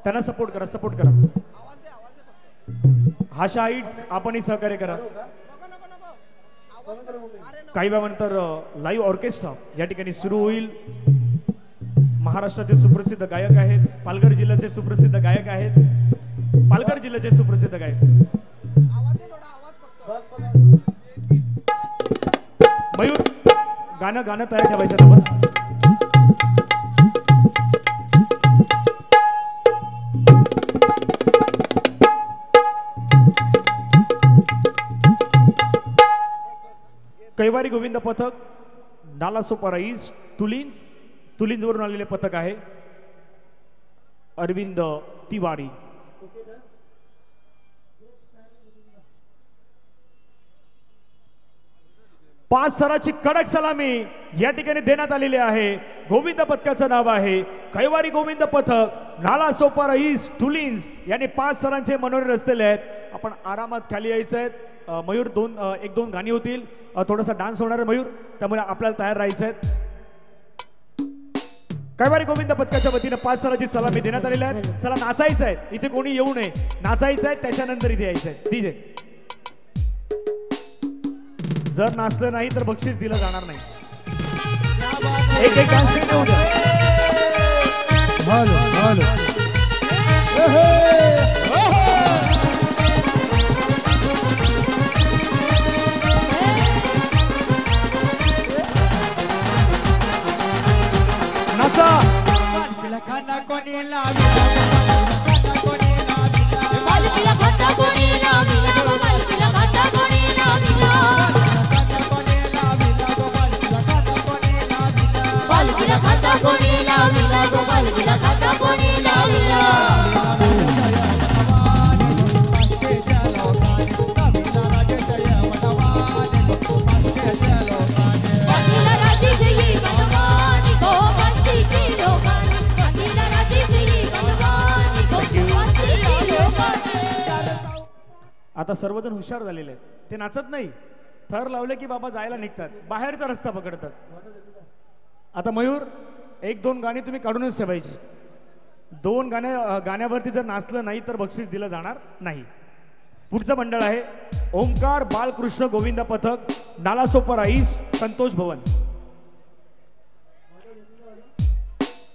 त्यांना सपोर्ट करा हाशा हाईट्स आपणही सहकार्य करा। काही वेळानंतर लाईव्ह ऑर्केस्ट्रा या ठिकाणी सुरू होईल। महाराष्ट्राचे सुप्रसिद्ध गायक आहेत, पालघर जिल्ह्याचे सुप्रसिद्ध गायक आहेत, पालघर जिल्ह्याचे सुप्रसिद्ध गायक मयूर गाणं तयार ठेवायचं आपण। कैवारी गोविंद पथक नालासोपारा ईस्ट तुलिंज वरून आलेले पथक आहे। अरविंद तिवारी पाच स्तराची कडक सलामी या ठिकाणी देण्यात आलेली आहे। गोविंद पथकाचं नाव आहे कैवारी गोविंद पथक नालासोपारा ईस्ट तुलिंज यांनी 5 स्तरांचे मनोरे रचलेले आहेत। आपण आरामात खाली यायचं आहे। मयूर एक दोन गाणी होतील, थोडासा डान्स होणार आहे मयूर, त्यामुळे आपल्याला तयार राहायचं आहे। कैवारी गोविंद पथकाच्या वतीने 5 स्तराची सलामी देण्यात आलेली आहे। चला नाचायचं आहे, इथे कोणी येऊ नये, नाचायचं आहे त्याच्यानंतर इथे यायचं आहे। डीजे जर नाचलं नाही तर बक्षीस दिलं जाणार नाही। एक डान्स देऊ द्या। नाचा आता सर्वजण हुशार झालेले आहेत, ते नाचत नाही, थर लावले की बाबा जायला निघतात, बाहेरचा रस्ता पकडतात। आता मयूर 1-2 गाणी तुम्ही काढूनच ठेवायची। 2 गाण्यावरती जर नाचलं नाही तर बक्षीस दिलं जाणार नाही। पुढचं मंडळ आहे ओमकार बालकृष्ण गोविंद पथक नालासोपारा ईस्ट संतोष भवन।